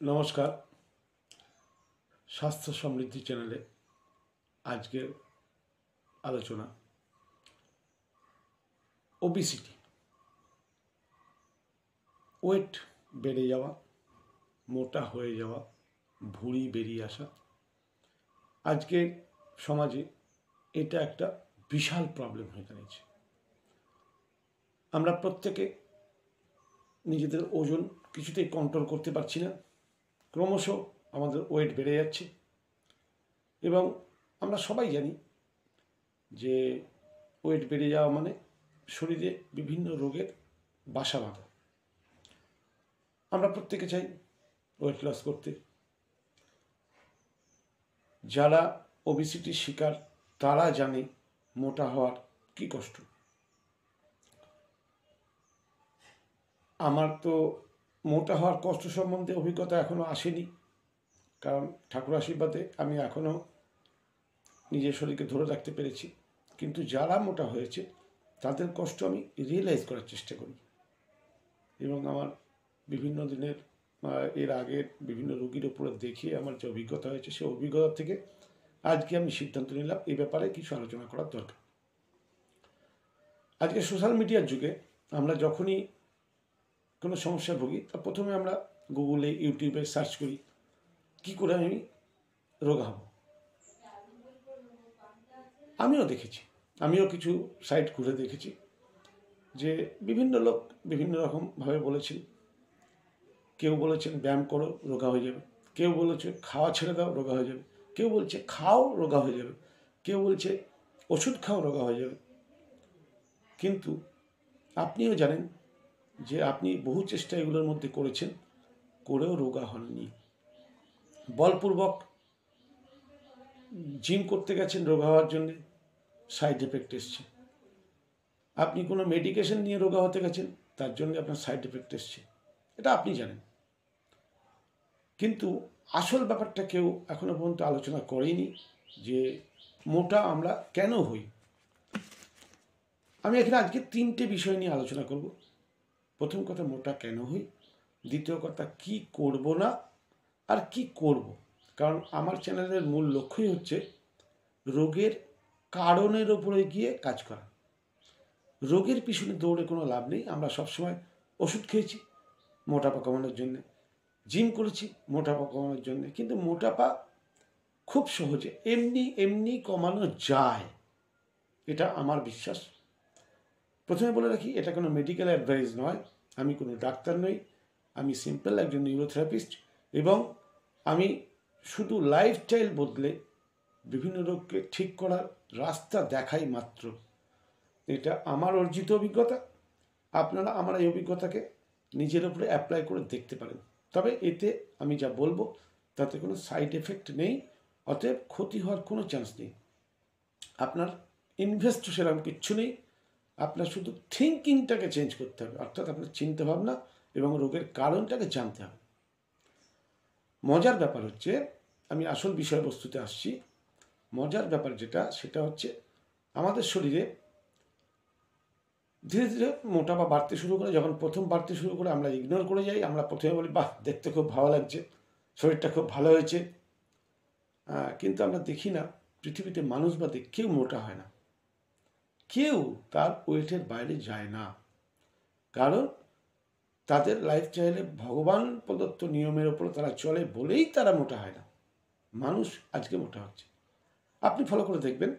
নমস্কার। স্বাস্থ্য সমৃদ্ধি চ্যানেলে আজকের আলোচনা ওবিসিটি, ওয়েট বেড়ে যাওয়া, মোটা হয়ে যাওয়া, ভুঁড়ি বেরিয়ে আসা। আজকের সমাজে এটা একটা বিশাল প্রবলেম হয়ে দাঁড়িয়েছে। আমরা প্রত্যেকে নিজেদের ওজন কিছুতেই কন্ট্রোল করতে পারছি না। ক্রমশ আমাদের ওয়েট বেড়ে যাচ্ছে এবং আমরা সবাই জানি যে ওয়েট বেড়ে যাওয়া মানে শরীরে বিভিন্ন রোগের বাসা বাঁধা। আমরা প্রত্যেকে চাই ওয়েট লস করতে। যারা ওবিসিটির শিকার তারা জানে মোটা হওয়ার কি কষ্ট। আমার তো মোটা হওয়ার কষ্ট সম্বন্ধে অভিজ্ঞতা এখনও আসেনি, কারণ ঠাকুর আশীর্বাদে আমি এখনও নিজের শরীরকে ধরে রাখতে পেরেছি। কিন্তু যারা মোটা হয়েছে তাদের কষ্ট আমি রিয়েলাইজ করার চেষ্টা করি এবং আমার বিভিন্ন দিনের এর আগের বিভিন্ন রোগীর উপরে দেখে আমার যে অভিজ্ঞতা হয়েছে সেই অভিজ্ঞতা থেকে আজকে আমি সিদ্ধান্ত নিলাম এই ব্যাপারে কিছু আলোচনা করার দরকার। আজকে সোশ্যাল মিডিয়ার যুগে আমরা যখনই কোনো সমস্যায় ভুগি তা প্রথমে আমরা গুগলে ইউটিউবে সার্চ করি কি করে আমি রোগা হব। আমিও দেখেছি, আমিও কিছু সাইট ঘুরে দেখেছি যে বিভিন্ন লোক বিভিন্ন রকমভাবে বলেছেন। কেউ বলেছেন ব্যায়াম করো রোগা হয়ে যাবে, কেউ বলেছে খাওয়া ছেড়ে দাও রোগা হয়ে যাবে, কেউ বলছে খাও রোগা হয়ে যাবে, কেউ বলছে ওষুধ খাও রোগা হয়ে যাবে। কিন্তু আপনিও জানেন যে আপনি বহু চেষ্টা এগুলোর মধ্যে করেছেন, করেও রোগা হননি। বলপূর্বক জিম করতে গেছেন রোগা হওয়ার জন্য, সাইড এফেক্ট এসছে। আপনি কোনো মেডিকেশন নিয়ে রোগা হতে গেছেন, তার জন্য আপনার সাইড এফেক্ট এসছে, এটা আপনি জানেন। কিন্তু আসল ব্যাপারটা কেউ এখনো পর্যন্ত আলোচনা করেনি যে মোটা আমরা কেন হই। আমি এখানে আজকে তিনটে বিষয় নিয়ে আলোচনা করব। প্রথম কথা মোটা কেন হই, দ্বিতীয় কথা কি করব না আর কি করব। কারণ আমার চ্যানেলের মূল লক্ষ্যই হচ্ছে রোগের কারণের ওপরে গিয়ে কাজ করা। রোগের পিছনে দৌড়ে কোনো লাভ নেই। আমরা সবসময় ওষুধ খেয়েছি মোটাপা কমানোর জন্যে, জিম করেছি মোটাপা কমানোর জন্যে, কিন্তু মোটাপা খুব সহজে এমনি কমানো যায়, এটা আমার বিশ্বাস। প্রথমে বলে রাখি, এটা কোনো মেডিকেল অ্যাডভাইস নয়। আমি কোনো ডাক্তার নই, আমি সিম্পল একজন নিউরোথেরাপিস্ট এবং আমি শুধু লাইফস্টাইল বদলে বিভিন্ন রোগকে ঠিক করার রাস্তা দেখাই মাত্র। এটা আমার অর্জিত অভিজ্ঞতা। আপনারা আমার এই অভিজ্ঞতাকে নিজের উপরে অ্যাপ্লাই করে দেখতে পারেন। তবে এতে আমি যা বলবো তাতে কোনো সাইড এফেক্ট নেই, অতএব ক্ষতি হওয়ার কোনো চান্স নেই। আপনার ইনভেস্ট সেরকম কিচ্ছু নেই। আপনার শুধু থিঙ্কিংটাকে চেঞ্জ করতে হবে, অর্থাৎ আপনার চিন্তাভাবনা এবং রোগের কারণটাকে জানতে হবে। মজার ব্যাপার হচ্ছে, আমি আসল বিষয়বস্তুতে আসছি। মজার ব্যাপার যেটা, সেটা হচ্ছে আমাদের শরীরে ধীরে ধীরে মোটাপা বাড়তে শুরু করে। যখন প্রথম বাড়তে শুরু করে আমরা ইগনোর করে যাই। আমরা প্রথমে বলি বাহ দেখতে খুব ভালো লাগছে, শরীরটা খুব ভালো হয়েছে। কিন্তু আমরা দেখি না পৃথিবীতে মানুষ বাদে কেউ মোটা হয় না, কেউ তার ওয়েটের বাইরে যায় না। কারণ তাদের লাইফস্টাইলে ভগবান প্রদত্ত নিয়মের ওপর তারা চলে বলেই তারা মোটা হয় না। মানুষ আজকে মোটা হচ্ছে। আপনি ফলো করে দেখবেন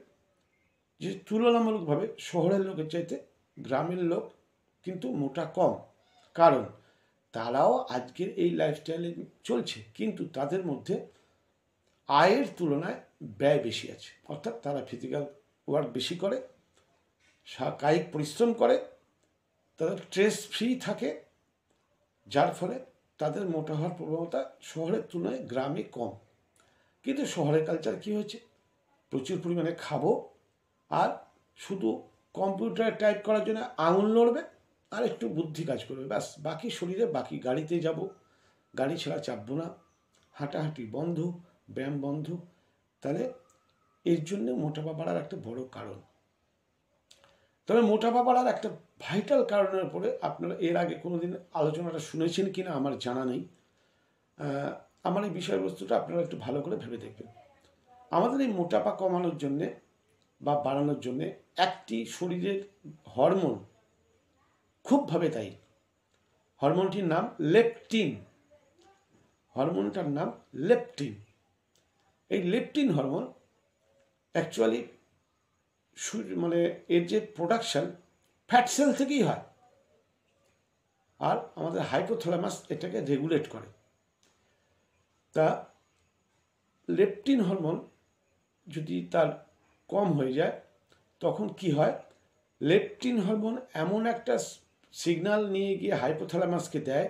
যে তুলনামূলকভাবে শহরের লোকের চাইতে গ্রামের লোক কিন্তু মোটা কম। কারণ তারাও আজকের এই লাইফস্টাইলে চলছে, কিন্তু তাদের মধ্যে আয়ের তুলনায় ব্যয় বেশি আছে। অর্থাৎ তারা ফিজিক্যাল ওয়ার্ক বেশি করে, কায়িক পরিশ্রম করে, তাদের স্ট্রেস ফ্রি থাকে, যার ফলে তাদের মোটা হওয়ার প্রবণতা শহরের তুলনায় গ্রামে কম। কিন্তু শহরের কালচার কী হয়েছে, প্রচুর পরিমাণে খাবো আর শুধু কম্পিউটারে টাইপ করার জন্য আঙুল নড়বে আর একটু বুদ্ধি কাজ করবে, ব্যাস। বাকি শরীরে বাকি গাড়িতে যাব, গাড়ি ছাড়া চাপবো না, হাঁটাহাঁটি বন্ধ, ব্যায়াম বন্ধ। তাহলে এর জন্য মোটাপা বাড়ার একটা বড় কারণ। তবে মোটাপা বাড়ার একটা ভাইটাল কারণের উপরে আপনারা এর আগে কোনো দিন আলোচনাটা শুনেছেন কিনা আমার জানা নেই। আমার এই বিষয়বস্তুটা আপনারা একটু ভালো করে ভেবে দেখবেন। আমাদের এই মোটাপা কমানোর জন্যে বা বাড়ানোর জন্যে একটি শরীরের হরমোন খুবভাবে দায়ী। হরমোনটির নাম লেপটিন। হরমোনটার নাম লেপটিন। এই লেপটিন হরমোন অ্যাকচুয়ালি মানে এর যে প্রোডাকশন ফ্যাট সেল থেকেই হয়, আর আমাদের হাইপোথ্যালামাস এটাকে রেগুলেট করে। তা লেপটিন হরমোন যদি তার কম হয়ে যায় তখন কি হয়, লেপটিন হরমোন এমন একটা সিগন্যাল নিয়ে গিয়ে হাইপোথ্যালামাসকে দেয়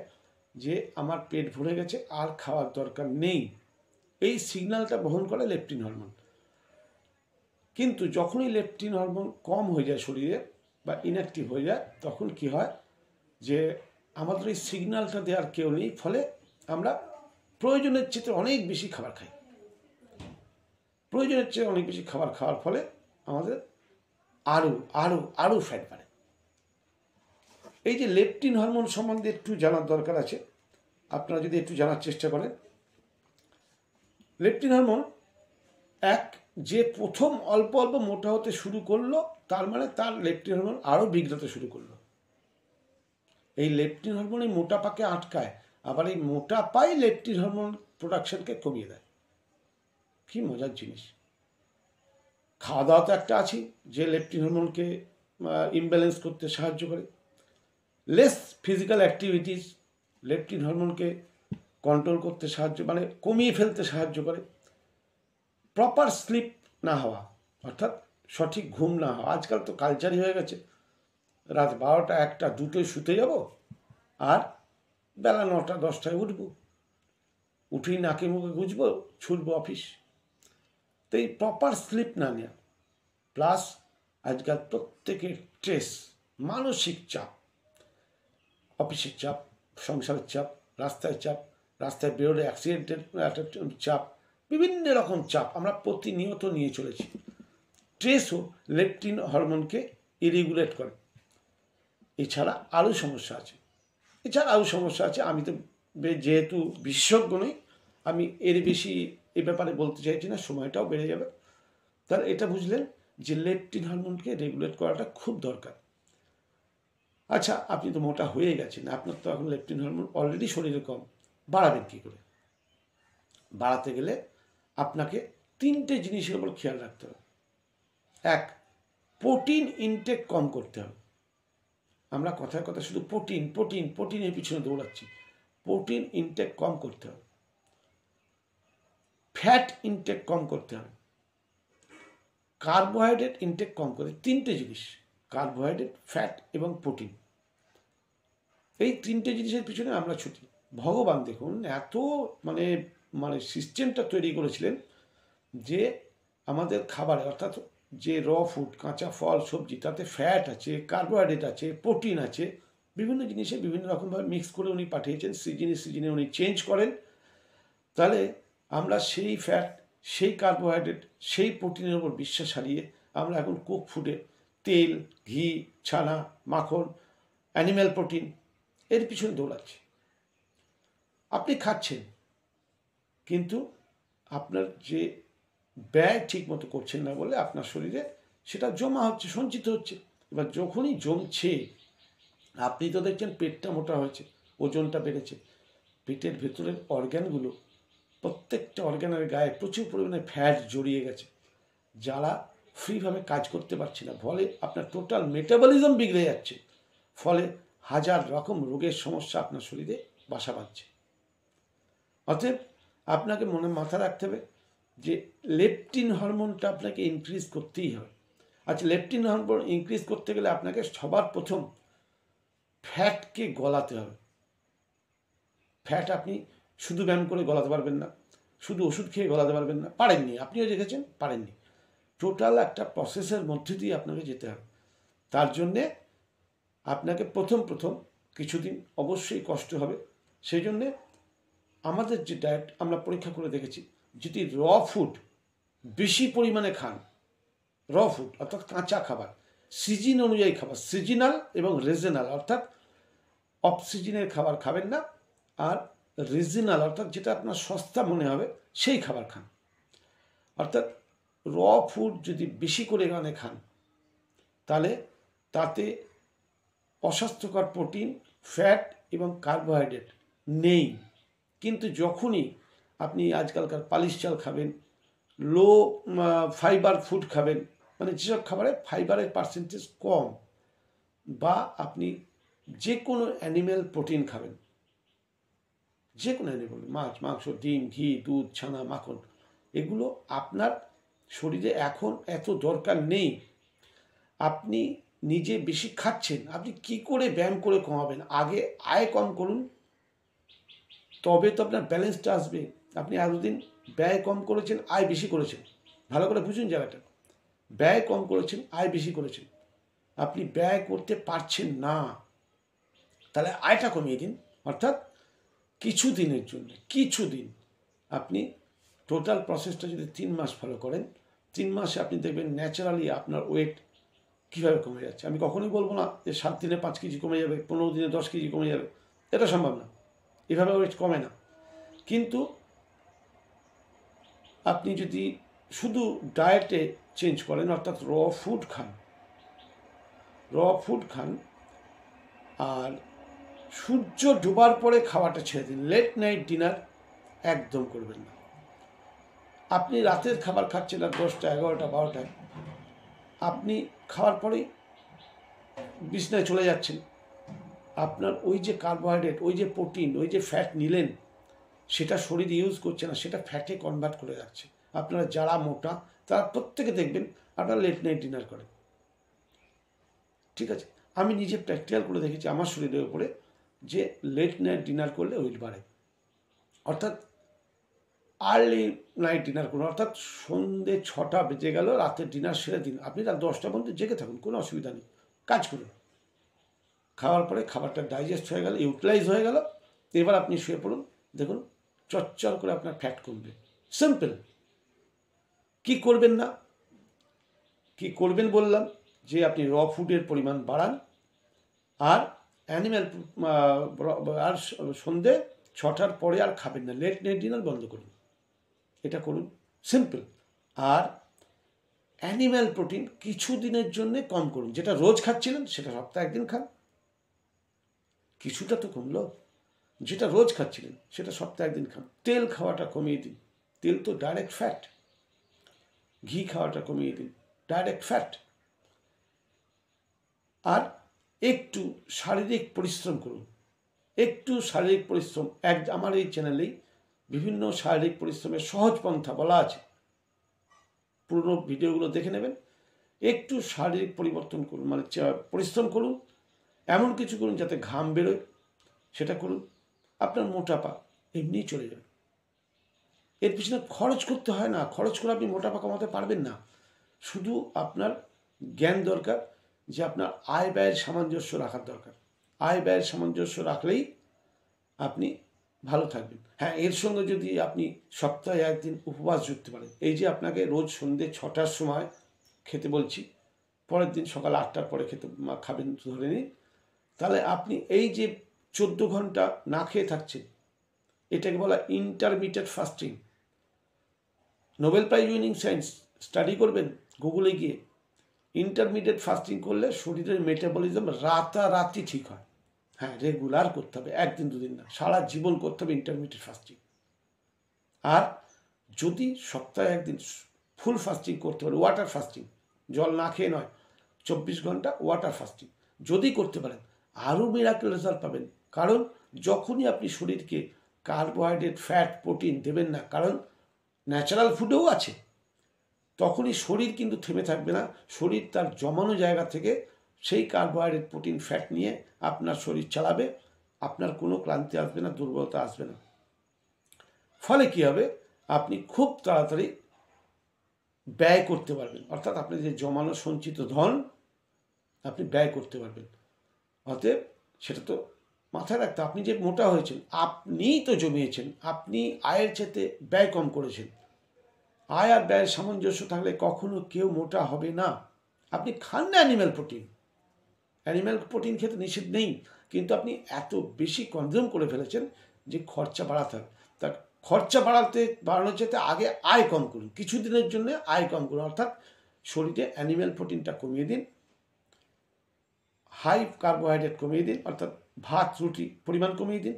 যে আমার পেট ভরে গেছে, আর খাওয়ার দরকার নেই। এই সিগন্যালটা বহন করে লেপটিন হরমোন। কিন্তু যখনই লেপটিন হরমোন কম হয়ে যায় শরীরে বা ইনঅ্যাক্টিভ হয়ে যায়, তখন কি হয় যে আমাদের এই সিগন্যালটা দেওয়ার কেউ নেই, ফলে আমরা প্রয়োজনের চেয়ে অনেক বেশি খাবার খাই। প্রয়োজনের চেয়ে অনেক বেশি খাবার খাওয়ার ফলে আমাদের আরও আরও আরও ফ্যাট বাড়ে। এই যে লেপটিন হরমোন সম্বন্ধে একটু জানার দরকার আছে, আপনারা যদি একটু জানার চেষ্টা করেন। লেপটিন হরমোন যে প্রথম অল্প অল্প মোটা হতে শুরু করলো, তার মানে তার লেপটিন হরমোন আরও বিগড়াতে শুরু করলো। এই লেপটিন হরমোন এই মোটাপাকে আটকায়, আবার এই মোটাপাই লেপটিন হরমোন প্রোডাকশনকে কমিয়ে দেয়। কি মজার জিনিস। খাওয়া দাওয়া তো একটা আছে যে লেপটিন হরমোনকে ইমব্যালেন্স করতে সাহায্য করে। লেস ফিজিক্যাল অ্যাক্টিভিটিস লেপটিন হরমোনকে কন্ট্রোল করতে মানে কমিয়ে ফেলতে সাহায্য করে। প্রপার স্লিপ না হওয়া, অর্থাৎ সঠিক ঘুম না হওয়া। আজকাল তো কালচারই হয়ে গেছে রাত 12টা 1টা 2টোয় শুতে যাব, আর বেলা 9টা 10টায় উঠব, উঠেই নাকে মুখে গুঁজবো, ছুটবো অফিস। তো এই প্রপার স্লিপ না নেওয়া, প্লাস আজকাল প্রত্যেকের স্ট্রেস, মানসিক চাপ, অফিসের চাপ, সংসারের চাপ, রাস্তায় চাপ, রাস্তায় বেরোলে অ্যাক্সিডেন্টের একটা চাপ, বিভিন্ন রকম চাপ আমরা প্রতিনিয়ত নিয়ে চলেছি। স্ট্রেসও লেপটিন হরমোনকে ইরেগুলেট করে। এছাড়া আরও সমস্যা আছে। আমি তো যেহেতু বিশেষজ্ঞ নই, আমি এর বেশি এ ব্যাপারে বলতে চাইছি না, সময়টাও বেড়ে যাবে। তাহলে এটা বুঝলেন যে লেপটিন হরমোনকে রেগুলেট করাটা খুব দরকার। আচ্ছা, আপনি তো মোটা হয়ে গেছেন, আপনার তো এখন লেপটিন হরমোন অলরেডি শরীরে কম, বাড়াবেন কী করে? বাড়াতে গেলে আপনাকে 3টে জিনিসের উপর খেয়াল রাখতে হবে। 1, প্রোটিন ইনটেক কম করতে হবে। আমরা কথায় কথা শুধু প্রোটিনের পিছনে দৌড়াচ্ছি। প্রোটিন ইনটেক কম করতে হবে। ফ্যাট ইনটেক কম করতে হবে। কার্বোহাইড্রেট ইনটেক কম করে। 3টে জিনিস, কার্বোহাইড্রেট, ফ্যাট এবং প্রোটিন। এই 3টে জিনিসের পিছনে আমরা ছুটি। ভগবান দেখুন এত মানে সিস্টেমটা তৈরি করেছিলেন যে আমাদের খাবারে, অর্থাৎ যে র ফুড, কাঁচা ফল সবজি, তাতে ফ্যাট আছে, কার্বোহাইড্রেট আছে, প্রোটিন আছে, বিভিন্ন জিনিসে বিভিন্ন রকমভাবে মিক্স করে উনি পাঠিয়েছেন। সিজনে উনি চেঞ্জ করেন। তাহলে আমরা সেই ফ্যাট, সেই কার্বোহাইড্রেট, সেই প্রোটিনের উপর বিশ্বাস হারিয়ে আমরা এখন কুক ফুডে তেল, ঘি, ছানা, মাখন, অ্যানিম্যাল প্রোটিন এর পিছনে দৌড়াচ্ছি। আপনি খাচ্ছেন, কিন্তু আপনার যে ব্যয় ঠিক মতো করছেন না বলে আপনার শরীরে সেটা জমা হচ্ছে, সঞ্চিত হচ্ছে। এবার যখনই জমছে, আপনি তো দেখছেন পেটটা মোটা হয়েছে, ওজনটা বেড়েছে, পেটের ভেতরের অর্গ্যানগুলো, প্রত্যেকটা অর্গ্যানের গায়ে প্রচুর পরিমাণে ফ্যাট জড়িয়ে গেছে, যারা ফ্রিভাবে কাজ করতে পারছে না। ফলে আপনার টোটাল মেটাবলিজম বিগড়ে যাচ্ছে, ফলে হাজার রকম রোগের সমস্যা আপনার শরীরে বাসা বাঁধছে। অতএব আপনাকে মাথায় রাখতে হবে যে লেপটিন হরমোনটা আপনাকে ইনক্রিজ করতেই হবে। আচ্ছা, লেপটিন হরমোন ইনক্রিজ করতে গেলে আপনাকে সবার প্রথম ফ্যাটকে গলাতে হবে। ফ্যাট আপনি শুধু ব্যায়াম করে গলাতে পারবেন না, শুধু ওষুধ খেয়ে গলাতে পারবেন না, পারেননি, আপনিও দেখেছেন পারেননি। টোটাল একটা প্রসেসের মধ্যে দিয়ে আপনাকে যেতে হবে। তার জন্যে আপনাকে প্রথম কিছুদিন অবশ্যই কষ্ট হবে। সেই জন্যে আমাদের যে ডায়েট আমরা পরীক্ষা করে দেখেছি, যদি র ফুড বেশি পরিমাণে খান, র ফুড অর্থাৎ কাঁচা খাবার, সিজন অনুযায়ী খাবার, সিজনাল এবং রিজনাল, অর্থাৎ অফ সিজনের খাবার খাবেন না, আর রিজনাল অর্থাৎ যেটা আপনার সস্তা মনে হবে সেই খাবার খান। অর্থাৎ র ফুড যদি বেশি করে এখানে খান তাহলে তাতে অস্বাস্থ্যকর প্রোটিন, ফ্যাট এবং কার্বোহাইড্রেট নেই। কিন্তু যখনই আপনি আজকালকার পালিশ চাল খাবেন, লো ফাইবার ফুড খাবেন, মানে যেসব খাবারে ফাইবারের পার্সেন্টেজ কম, বা আপনি যে কোনো অ্যানিম্যাল প্রোটিন খাবেন, যে কোনো অ্যানিম্যাল, মাছ, মাংস, ডিম, ঘি, দুধ, ছানা, মাখন, এগুলো আপনার শরীরে এখন এত দরকার নেই। আপনি নিজে বেশি খাচ্ছেন, আপনি কি করে ব্যায়াম করে কমাবেন? আগে আয় কম করুন, তবে তো আপনার ব্যালেন্সটা আসবে। আপনি এতদিন ব্যয় কম করেছেন, আয় বেশি করেছেন। ভালো করে বুঝুন জায়গাটা, ব্যয় কম করেছেন, আয় বেশি করেছেন। আপনি ব্যয় করতে পারছেন না, তাহলে আয়টা কমিয়ে দিন। অর্থাৎ কিছু দিনের জন্য, কিছুদিন আপনি টোটাল প্রসেসটা যদি 3 মাস ফলো করেন, 3 মাসে আপনি দেখবেন ন্যাচারালি আপনার ওয়েট কীভাবে কমে যাচ্ছে। আমি কখনোই বলবো না যে 7 দিনে 5 কেজি কমে যাবে, 15 দিনে 10 কেজি কমে যাবে, এটা সম্ভব না, এভাবে ওয়েট কমে না। কিন্তু আপনি যদি শুধু ডায়েটে চেঞ্জ করেন, অর্থাৎ র ফুড খান, আর সূর্য ডোবার পরে খাওয়াটা ছেড়ে দিন, লেট নাইট ডিনার একদম করবেন না। আপনি রাতের খাবার খাচ্ছেন আর 10টা, 11টা, 12টায়, আপনি খাওয়ার পরেই বিছনায় চলে যাচ্ছেন, আপনার ওই যে কার্বোহাইড্রেট, ওই যে প্রোটিন, ওই যে ফ্যাট নিলেন, সেটা শরীর ইউজ করছে না, সেটা ফ্যাটে কনভার্ট করে যাচ্ছে। আপনারা যারা মোটা তারা প্রত্যেকে দেখবেন আপনারা লেট নাইট ডিনার করেন, ঠিক আছে? আমি নিজে প্র্যাকটিক্যাল করে দেখেছি আমার শরীরের উপরে, যে লেট নাইট ডিনার করলে ওয়েট বাড়ে। অর্থাৎ আর্লি নাইট ডিনার করুন, অর্থাৎ সন্ধ্যে 6টা বেজে গেল, রাতের ডিনার সেরে দিন, আপনি রাত 10টা পর্যন্ত জেগে থাকুন, কোনো অসুবিধা নেই, কাজ করুন। খাওয়ার পরে খাবারটা ডাইজেস্ট হয়ে গেল, ইউটিলাইজ হয়ে গেল, এবার আপনি শুয়ে পড়ুন, দেখুন চচ্চর করে আপনার ফ্যাট কমবে। সিম্পল। কি করবেন না, কি করবেন বললাম, যে আপনি র ফুডের পরিমাণ বাড়ান, আর অ্যানিম্যাল, আর সন্ধ্যে 6টার পরে আর খাবেন না, লেট নাইট ডিনার বন্ধ করুন, এটা করুন, সিম্পল। আর অ্যানিম্যাল প্রোটিন কিছু দিনের জন্য কম করুন, যেটা রোজ খাচ্ছিলেন সেটা সপ্তাহে একদিন খান, কিছুটা তো কমলো। যেটা রোজ খাচ্ছিলেন সেটা সপ্তাহে একদিন খান। তেল খাওয়াটা কমিয়ে দিন, তেল তো ডাইরেক্ট ফ্যাট। ঘি খাওয়াটা কমিয়ে দিন, ডাইরেক্ট ফ্যাট। আর একটু শারীরিক পরিশ্রম করুন, একটু শারীরিক পরিশ্রম। আমার এই চ্যানেলেই বিভিন্ন শারীরিক পরিশ্রমের সহজ পন্থা বলা আছে, পুরনো ভিডিওগুলো দেখে নেবেন। একটু শারীরিক পরিবর্তন করুন, মানে পরিশ্রম করুন, এমন কিছু করুন যাতে ঘাম বেরোয়, সেটা করুন, আপনার মোটাপা এমনিই চলে যাবে। এর পিছনে খরচ করতে হয় না, খরচ করে আপনি মোটাপা কমাতে পারবেন না। শুধু আপনার জ্ঞান দরকার, যে আপনার আয় ব্যয়ের সামঞ্জস্য রাখার দরকার। আয় ব্যয়ের সামঞ্জস্য রাখলেই আপনি ভালো থাকবেন। হ্যাঁ, এর সঙ্গে যদি আপনি সপ্তাহে একদিন উপবাস জুড়তে পারেন, এই যে আপনাকে রোজ সন্ধ্যে 6টার সময় খেতে বলছি, পরের দিন সকাল 8টার পরে খাবেন ধরে নিন, তাহলে আপনি এই যে 14 ঘন্টা না খেয়ে থাকছেন, এটাকে বলা intermediate fasting. Nobel prize winning science study করবেন গুগলে গিয়ে, ইন্টারমিডিয়েট ফাস্টিং করলে শরীরের মেটাবলিজম রাতারাতি ঠিক হয়। হ্যাঁ, রেগুলার করতে হবে, একদিন দুদিন না, সারা জীবন করতে হবে ইন্টারমিডিয়েট ফাস্টিং। আর যদি সপ্তাহে একদিন ফুল ফাস্টিং করতে পারে, ওয়াটার ফাস্টিং, জল না খেয়ে নয়, 24 ঘন্টা ওয়াটার ফাস্টিং যদি করতে পারেন, আরও মিরাকেল রেজাল্ট পাবেন। কারণ যখনই আপনি শরীরকে কার্বোহাইড্রেট, ফ্যাট, প্রোটিন দেবেন না, কারণ ন্যাচারাল ফুডেও আছে, তখনই শরীর কিন্তু থেমে থাকবে না। শরীর তার জমানো জায়গা থেকে সেই কার্বোহাইড্রেট, প্রোটিন, ফ্যাট নিয়ে আপনার শরীর চালাবে, আপনার কোনো ক্লান্তি আসবে না, দুর্বলতা আসবে না। ফলে কি হবে, আপনি খুব তাড়াতাড়ি ব্যয় করতে পারবেন, অর্থাৎ আপনি যে জমানো সঞ্চিত ধন আপনি ব্যয় করতে পারবেন। অতএব সেটা তো মাথায় রাখতে, আপনি যে মোটা হয়েছেন আপনিই তো জমিয়েছেন, আপনি আয়ের চেয়ে ব্যয় কম করেছেন। আয় আর ব্যয়ের সামঞ্জস্য থাকলে কখনো কেউ মোটা হবে না। আপনি খান না অ্যানিম্যাল প্রোটিন, অ্যানিম্যাল প্রোটিন খেতে নিষেধ নেই, কিন্তু আপনি এত বেশি কনজিউম করে ফেলেছেন যে খরচা বাড়াতে হবে, তা খরচা বাড়ানোর যেতে আগে আয় কম করুন, কিছুদিনের জন্য আয় কম করুন, অর্থাৎ শরীরে অ্যানিম্যাল প্রোটিনটা কমিয়ে দিন, হাই কার্বোহাইড্রেট কমিয়ে দিন, অর্থাৎ ভাত রুটি পরিমাণ কমিয়ে দিন,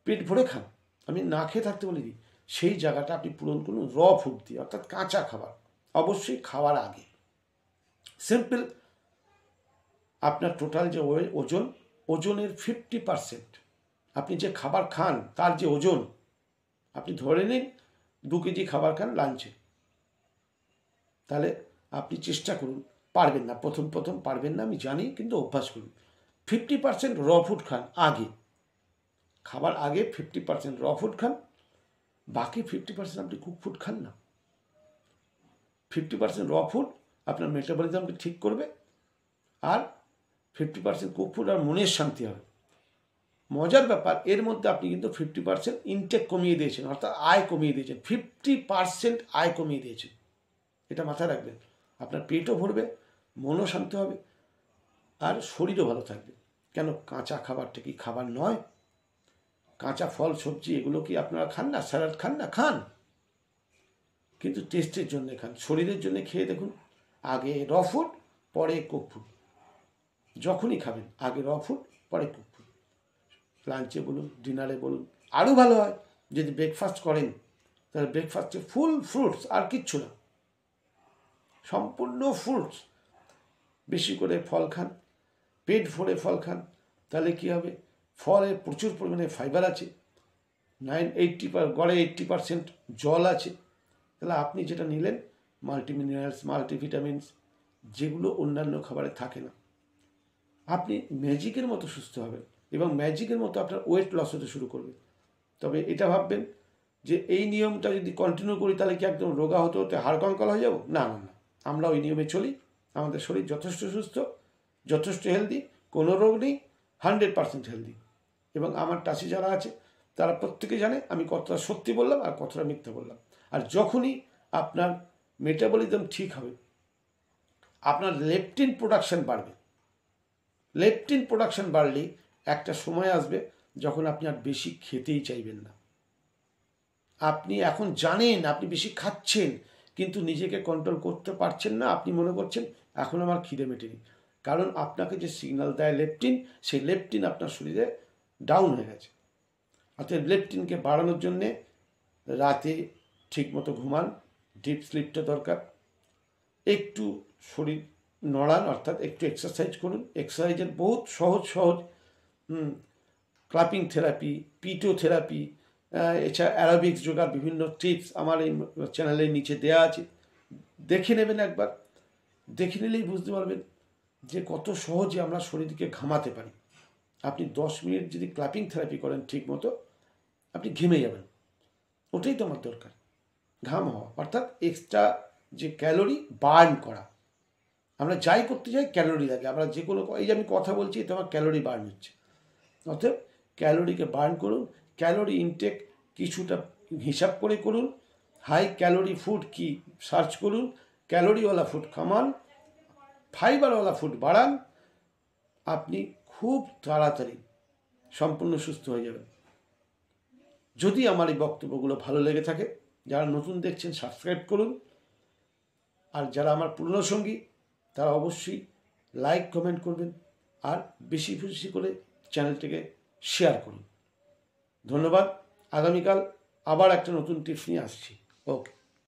পেট ভরে খান। আমি না খেয়ে থাকতে বলে দিই, সেই জায়গাটা আপনি পূরণ করুন ফুড দিয়ে, অর্থাৎ কাঁচা খাবার, অবশ্যই খাওয়ার আগে। সিম্পল, আপনার টোটাল যে ওজনের 50% আপনি যে খাবার খান তার যে ওজন, আপনি ধরে নিন 2 কেজি খাবার খান লাঞ্চে, তাহলে আপনি চেষ্টা করুন, পারবেন না প্রথম পারবেন না আমি জানি, কিন্তু অভ্যাস করুন 50% ফুড খান আগে, খাবার আগে 50% ফুড খান, বাকি 50% আপনি কুক ফুড খান না। 50% ফুড আপনার মেটাবলিজমকে ঠিক করবে, আর 50% কুক ফুড আর মনের শান্তি হবে। মজার ব্যাপার, এর মধ্যে আপনি কিন্তু 50% ইনটেক কমিয়ে দিয়েছেন, অর্থাৎ আয় কমিয়ে দিয়েছেন, 50% আয় কমিয়ে দিয়েছেন। এটা মাথায় রাখবেন, আপনার পেটও ভরবে, মনও শান্ত হবে, আর শরীরও ভালো থাকবে। কেন, কাঁচা খাবারটা কি খাবার নয়? কাঁচা ফল সবজি এগুলো কি আপনারা খান না? স্যালাড খান না? খান, কিন্তু টেস্টের জন্য খান, শরীরের জন্য খেয়ে দেখুন। আগে ফুড পরে কুক ফুড, যখনই খাবেন আগে ফুড পরে কুক ফুড, লাঞ্চে বলুন ডিনারে বলুন। আরও ভালো হয় যদি ব্রেকফাস্ট করেন, তাহলে ব্রেকফাস্টে ফুল ফ্রুটস, আর কিচ্ছু না, সম্পূর্ণ ফ্রুটস, বেশি করে ফল খান, পেট ভরে ফল খান, তাহলে কী হবে, ফলে প্রচুর পরিমাণে ফাইবার আছে, গড়ে 80% জল আছে, তাহলে আপনি যেটা নিলেন মাল্টিমিনারেলস, মাল্টিভিটামিনস, যেগুলো অন্যান্য খাবারে থাকে না, আপনি ম্যাজিকের মতো সুস্থ হবেন, এবং ম্যাজিকের মতো আপনার ওয়েট লস হতে শুরু করবে। তবে এটা ভাববেন যে এই নিয়মটা যদি কন্টিনিউ করি তাহলে কি একদম রোগা হতে হতে হাড় কঙ্কাল হয়ে যাব? না না না, আমরা ওই নিয়মে চলি, আমাদের শরীর যথেষ্ট সুস্থ, যথেষ্ট হেলদি, কোনো রোগ নেই, 100% হেলদি। এবং আমার টাচি যারা আছে তারা প্রত্যেকে জানে আমি কতটা সত্যি বললাম আর কতটা মিথ্যা বললাম। আর যখনই আপনার মেটাবলিজম ঠিক হবে, আপনার লেপটিন প্রোডাকশন বাড়বে। লেপটিন প্রোডাকশন বাড়লেই একটা সময় আসবে যখন আপনি আর বেশি খেতেই চাইবেন না। আপনি এখন জানেন আপনি বেশি খাচ্ছেন, কিন্তু নিজেকে কন্ট্রোল করতে পারছেন না, আপনি মনে করছেন এখন আমার খিদে মেটেনি, কারণ আপনাকে যে সিগন্যাল দেয় লেপটিন, সেই লেপটিন আপনার শরীরে ডাউন হয়ে গেছে। অর্থাৎ লেপটিনকে বাড়ানোর জন্যে রাতে ঠিকমতো ঘুমান, ডিপ স্লিপটা দরকার, একটু শরীর নড়ান, অর্থাৎ একটু এক্সারসাইজ করুন। এক্সারসাইজের বহুত সহজ ক্লাপিং থেরাপি, পিটোথেরাপি, এছাড়া অ্যারোবিক্স যোগার বিভিন্ন টিপস আমার এই চ্যানেলের নিচে দেওয়া আছে, দেখে নেবেন একবার, দেখে নিলেই বুঝতে পারবেন যে কত সহজে আমরা শরীরকে ঘামাতে পারি। আপনি 10 মিনিট যদি ক্লাপিং থেরাপি করেন ঠিক মতো, আপনি ঘেমে যাবেন, ওটাই তো আমার দরকার, ঘাম হওয়া, অর্থাৎ এক্সট্রা যে ক্যালোরি বার্ন করা। আমরা যাই করতে যাই ক্যালোরি লাগে, আমরা যে কোনো, এই যে আমি কথা বলছি তো আমার ক্যালোরি বার্ন হচ্ছে, অর্থাৎ ক্যালোরিকে বার্ন করুন। ক্যালোরি ইনটেক কিছুটা হিসাব করে করুন, হাই ক্যালোরি ফুড কি সার্চ করুন, ক্যালোরিওয়ালা ফুড কমান, ফাইবারওয়ালা ফুড বাড়ান, আপনি খুব তাড়াতাড়ি সম্পূর্ণ সুস্থ হয়ে যাবেন। যদি আমার এই বক্তব্যগুলো ভালো লেগে থাকে, যারা নতুন দেখছেন সাবস্ক্রাইব করুন, আর যারা আমার পুরনো সঙ্গী তারা অবশ্যই লাইক কমেন্ট করবেন, আর বেশি বেশি করে চ্যানেলটিকে শেয়ার করুন। ধন্যবাদ। আগামীকাল আবার একটা নতুন টিপস নিয়ে আসছি। ওকে।